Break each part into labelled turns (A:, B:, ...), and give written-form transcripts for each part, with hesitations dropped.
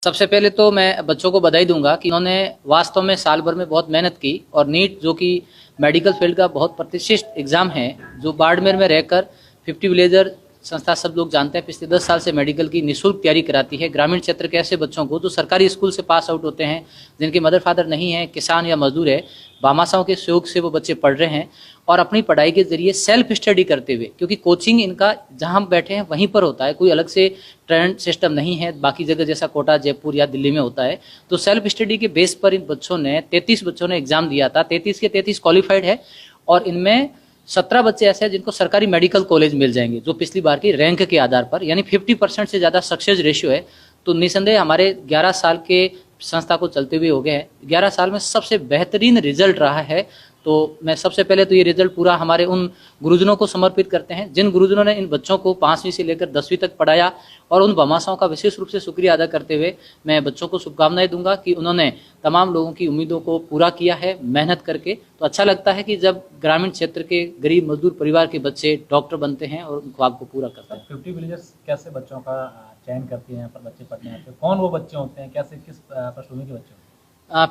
A: सबसे पहले तो मैं बच्चों को बधाई दूंगा कि उन्होंने वास्तव में साल भर में बहुत मेहनत की और नीट जो कि मेडिकल फील्ड का बहुत प्रतिष्ठित एग्जाम है, जो बाड़मेर में रहकर 50 विलेजर संस्था सब लोग जानते हैं पिछले 10 साल से मेडिकल की निःशुल्क तैयारी कराती है ग्रामीण क्षेत्र के ऐसे बच्चों को जो सरकारी स्कूल से पास आउट होते हैं, जिनके मदर फादर नहीं है, किसान या मजदूर है। भामाशाहों के सहयोग से वो बच्चे पढ़ रहे हैं और अपनी पढ़ाई के जरिए सेल्फ स्टडी करते हुए, क्योंकि कोचिंग इनका जहां हम बैठे हैं वहीं पर होता है, कोई अलग से ट्रेंड सिस्टम नहीं है बाकी जगह जैसा कोटा, जयपुर या दिल्ली में होता है। तो सेल्फ स्टडी के बेस पर इन बच्चों ने 33 बच्चों ने एग्जाम दिया था, 33 के 33 क्वालिफाइड है और इनमें 17 बच्चे ऐसे हैं जिनको सरकारी मेडिकल कॉलेज मिल जाएंगे, जो पिछली बार की रैंक के आधार पर, यानी 50% से ज़्यादा सक्सेस रेशियो है। तो निसंदेह हमारे 11 साल के संस्था को चलते हुए हो गए हैं, 11 साल में सबसे बेहतरीन रिजल्ट रहा है। तो मैं सबसे पहले तो ये रिजल्ट पूरा हमारे उन गुरुजनों को समर्पित करते हैं जिन गुरुजनों ने इन बच्चों को 5वीं से लेकर 10वीं तक पढ़ाया, और उन भामाशाहों का विशेष रूप से शुक्रिया अदा करते हुए मैं बच्चों को शुभकामनाएं दूंगा कि उन्होंने तमाम लोगों की उम्मीदों को पूरा किया है मेहनत करके। तो अच्छा लगता है कि जब ग्रामीण क्षेत्र के गरीब मजदूर परिवार के बच्चे डॉक्टर बनते हैं और उन ख्वाब को पूरा करते हैं।
B: 50 विलेजर्स कैसे बच्चों का चयन करती हैं, यहाँ पर बच्चे पढ़ने आते हैं? कौन वो बच्चे होते हैं, कैसे किस पृष्ठभूमि के बच्चे होते हैं?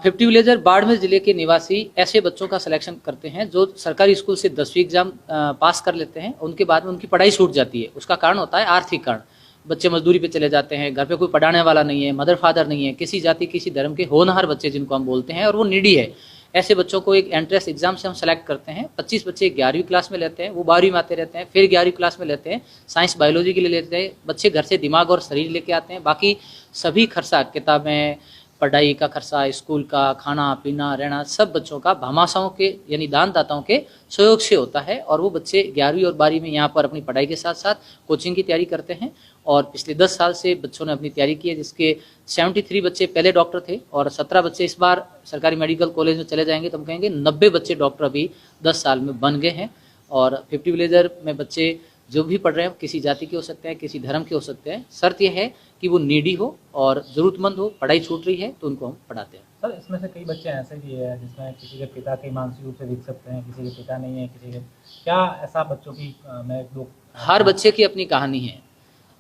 A: 50 विलेजर बाड़मेर जिले के निवासी ऐसे बच्चों का सिलेक्शन करते हैं जो सरकारी स्कूल से 10वीं एग्जाम पास कर लेते हैं, उनके बाद में उनकी पढ़ाई छूट जाती है। उसका कारण होता है आर्थिक कारण, बच्चे मजदूरी पे चले जाते हैं, घर पे कोई पढ़ाने वाला नहीं है, मदर फादर नहीं है, किसी जाति किसी धर्म के होनहार बच्चे जिनको हम बोलते हैं, और वो नीडी है। ऐसे बच्चों को एक एंट्रेंस एग्जाम से हम सेलेक्ट करते हैं। 25 बच्चे 11वीं क्लास में लेते हैं, वो 12वीं में आते रहते हैं, फिर 11वीं क्लास में लेते हैं, साइंस बायोलॉजी के लिए लेते हैं। बच्चे घर से दिमाग और शरीर लेके आते हैं, बाकी सभी खर्चा, किताबें, पढ़ाई का खर्चा, स्कूल का खाना पीना रहना, सब बच्चों का भामाशाहों के यानी दानदाताओं के सहयोग से होता है। और वो बच्चे 11वीं और 12वीं में यहाँ पर अपनी पढ़ाई के साथ साथ कोचिंग की तैयारी करते हैं। और पिछले 10 साल से बच्चों ने अपनी तैयारी की है, जिसके 73 बच्चे पहले डॉक्टर थे और 17 बच्चे इस बार सरकारी मेडिकल कॉलेज में चले जाएंगे, तो हम कहेंगे 90 बच्चे डॉक्टर अभी 10 साल में बन गए हैं। और 50 विलेजर में बच्चे जो भी पढ़ रहे हैं किसी जाति के हो सकते हैं, किसी धर्म के हो सकते हैं। शर्त यह है कि वो नीडी हो और ज़रूरतमंद हो, पढ़ाई छूट रही है तो उनको हम पढ़ाते हैं।
B: सर, इसमें से कई बच्चे ऐसे भी हैं जिसमें किसी के पिता के मानसिक रूप से विकसित हैं, किसी के पिता नहीं है, किसी के क्या ऐसा बच्चों की मैं लोग
A: हर बच्चे की अपनी कहानी है,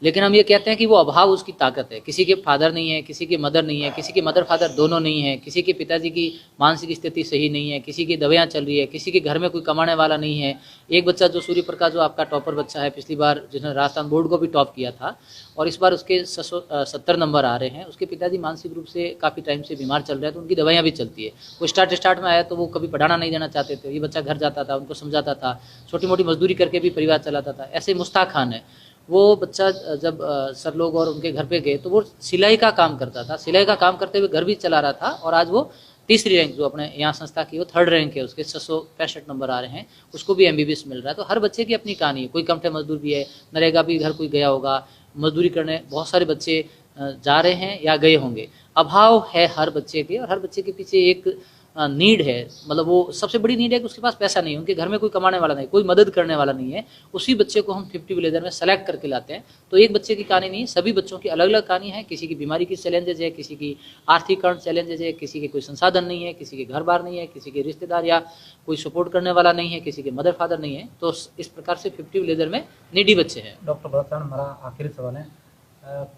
A: लेकिन हम ये कहते हैं कि वो अभाव उसकी ताकत है। किसी के फादर नहीं है, किसी के मदर नहीं है, किसी के मदर फादर दोनों नहीं है, किसी के पिताजी की मानसिक स्थिति सही नहीं है, किसी की दवाइयाँ चल रही है, किसी के घर में कोई कमाने वाला नहीं है। एक बच्चा जो सूर्य प्रकाश, जो आपका टॉपर बच्चा है, पिछली बार जिसने राजस्थान बोर्ड को भी टॉप किया था और इस बार उसके 70 नंबर आ रहे हैं, उसके पिताजी मानसिक रूप से काफ़ी टाइम से बीमार चल रहे हैं, तो उनकी दवाइयाँ भी चलती है। वो स्टार्ट में आया तो वो कभी पढ़ाना नहीं देना चाहते थे, ये बच्चा घर जाता था, उनको समझाता था, छोटी मोटी मजदूरी करके भी परिवार चलाता था। ऐसे मुश्ताक खान है, वो बच्चा जब सर लोग और उनके घर पे गए तो वो सिलाई का काम करता था, सिलाई का काम करते हुए घर भी चला रहा था और आज वो तीसरी रैंक जो अपने यहाँ संस्था की वो 3rd रैंक है, उसके 665 नंबर आ रहे हैं, उसको भी MBBS मिल रहा है। तो हर बच्चे की अपनी कहानी है। कोई कमठे मजदूर भी है, नरेगा भी घर कोई गया होगा मजदूरी करने, बहुत सारे बच्चे जा रहे हैं या गए होंगे। अभाव है हर बच्चे के, और हर बच्चे के पीछे एक नीड है, मतलब वो सबसे बड़ी नीड है कि उसके पास पैसा नहीं है, उनके घर में कोई कमाने वाला नहीं, कोई मदद करने वाला नहीं है। उसी बच्चे को हम 50 विलेजर में सेलेक्ट करके लाते हैं। तो एक बच्चे की कहानी नहीं, सभी बच्चों की अलग अलग कहानी है। किसी की बीमारी की चैलेंजेज है, किसी की आर्थिक कारण चैलेंजेज है, किसी के कोई संसाधन नहीं है, किसी के घर बार नहीं है, किसी के रिश्तेदार या कोई सपोर्ट करने वाला नहीं है, किसी के मदर फादर नहीं है। तो इस प्रकार से 50 विलेजर में नीडी बच्चे हैं।
B: डॉक्टर भरत सर, हमारा आखिरी सवाल है,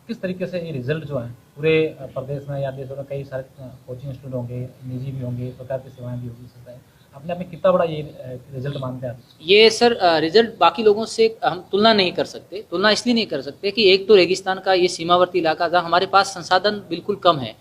B: किस तरीके से ये रिजल्ट जो है पूरे प्रदेश में या देश में कई सारे कोचिंग इंस्टीट्यूट होंगे, निजी भी होंगे, प्रकार की सेवाएं भी होगी, अपने आप में कितना बड़ा ये रिजल्ट मानते हैं आप?
A: ये सर रिजल्ट बाकी लोगों से हम तुलना नहीं कर सकते। तुलना इसलिए नहीं कर सकते कि एक तो रेगिस्तान का ये सीमावर्ती इलाका, जहाँ हमारे पास संसाधन बिल्कुल कम है।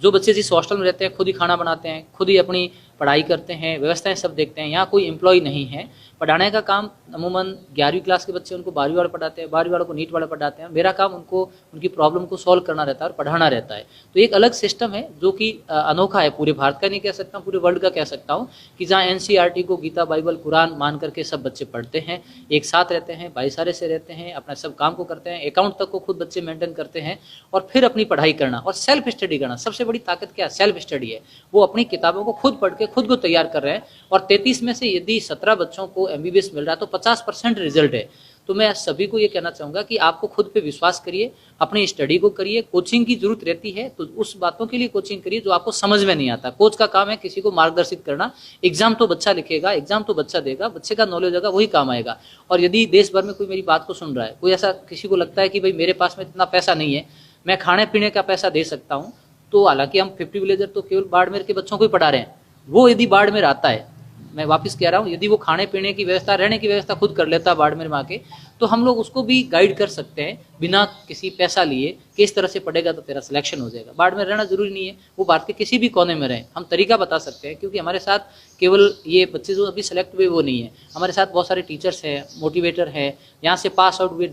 A: जो बच्चे जिस हॉस्टल में रहते हैं खुद ही खाना बनाते हैं, खुद ही अपनी पढ़ाई करते हैं, व्यवस्थाएं सब देखते हैं। यहाँ कोई एम्प्लॉय नहीं है। पढ़ाने का काम अमूमन 11वीं क्लास के बच्चे उनको 12वीं वाले पढ़ाते हैं, 12वीं वालों को नीट वाले पढ़ाते हैं। मेरा काम उनको उनकी प्रॉब्लम को सॉल्व करना रहता है और पढ़ाना रहता है। तो एक अलग सिस्टम है जो कि अनोखा है, पूरे भारत का नहीं कह सकता, पूरे वर्ल्ड का कह सकता हूँ, कि जहाँ NCERT को गीता, बाइबल, कुरान मान करके सब बच्चे पढ़ते हैं, एक साथ रहते हैं, भाईचारे से रहते हैं, अपना सब काम को करते हैं, अकाउंट तक को खुद बच्चे मेंटेन करते हैं, और फिर अपनी पढ़ाई करना और सेल्फ स्टडी करना। सबसे बड़ी ताकत क्या है? सेल्फ स्टडी है। वो अपनी किताबों को खुद पढ़ के खुद को तैयार कर रहे हैं। और 33 में से यदि 17 बच्चों को MBBS मिल रहा है तो 50% रिजल्ट है। तो मैं सभी को ये कहना चाहूँगा कि आपको खुद पे विश्वास करिए, अपनी स्टडी को करिए। कोचिंग की जरूरत रहती है तो उस बातों के लिए कोचिंग करिए जो आपको समझ में नहीं आता। कोच का काम है किसी को मार्गदर्शित करना। एग्जाम तो बच्चा लिखेगा, एग्जाम तो बच्चा देगा, बच्चे का नॉलेज होगा, वही काम आएगा। और यदि देश भर में कोई मेरी बात को सुन रहा है, कोई ऐसा किसी को लगता है कि भाई मेरे पास में इतना पैसा नहीं है, मैं खाने पीने का पैसा दे सकता हूँ, तो हालांकि हम 50 विलेजर तो केवल बाड़मेर के बच्चों को ही पढ़ा रहे हैं, वो यदि बाड़मेर आता है, मैं वापस कह रहा हूँ, यदि वो खाने पीने की व्यवस्था, रहने की व्यवस्था खुद कर लेता बाड़मेर में आके, तो हम लोग उसको भी गाइड कर सकते हैं बिना किसी पैसा लिए कि इस तरह से पढ़ेगा तो तेरा सिलेक्शन हो जाएगा। बाड़मेर रहना जरूरी नहीं है, वो भारत के किसी भी कोने में रहें, हम तरीका बता सकते हैं। क्योंकि हमारे साथ केवल ये बच्चे जो अभी सेलेक्ट हुए वो नहीं है, हमारे साथ बहुत सारे टीचर्स हैं, मोटिवेटर है, यहाँ से पास आउट हुए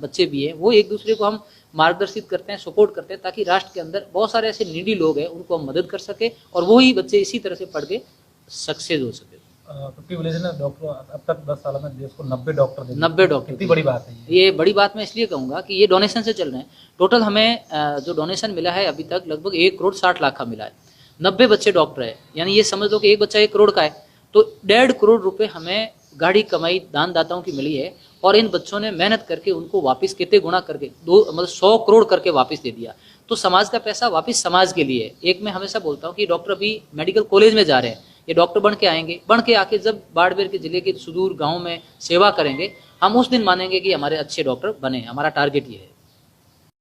A: बच्चे भी हैं, वो एक दूसरे को हम मार्गदर्शित करते हैं, सपोर्ट करते हैं, ताकि राष्ट्र के अंदर बहुत सारे ऐसे नीडी लोग हैं, उनको हम मदद कर सके और वही बच्चे इसी तरह से पढ़ के सक्सेस हो सके।
B: 50 विलेज ने डॉक्टर अब तक 10 सालों में देश को 90 डॉक्टर दे दिए।
A: 90 डॉक्टर,
B: कितनी बड़ी बात है
A: ये बड़ी बात मैं इसलिए कहूँगा कि ये डोनेशन से चल रहे हैं। टोटल हमें जो डोनेशन मिला है अभी तक लगभग 1,60,00,000 का मिला है। 90 बच्चे डॉक्टर है, यानी ये समझ लो कि एक बच्चा 1 करोड़ का है, तो 1.5 करोड़ रुपए हमें गाड़ी कमाई दानदाताओं की मिली है। और इन बच्चों ने मेहनत करके उनको वापस कितने गुना करके 100 करोड़ करके वापस दे दिया। तो समाज का पैसा वापस समाज के लिए। एक मैं हमेशा बोलता हूँ कि डॉक्टर अभी मेडिकल कॉलेज में जा रहे हैं, ये डॉक्टर बन के आएंगे, बन के आके जब बाड़मेर के जिले के सुदूर गांव में सेवा करेंगे, हम उस दिन मानेंगे कि हमारे अच्छे डॉक्टर बने। हमारा टारगेट ये है।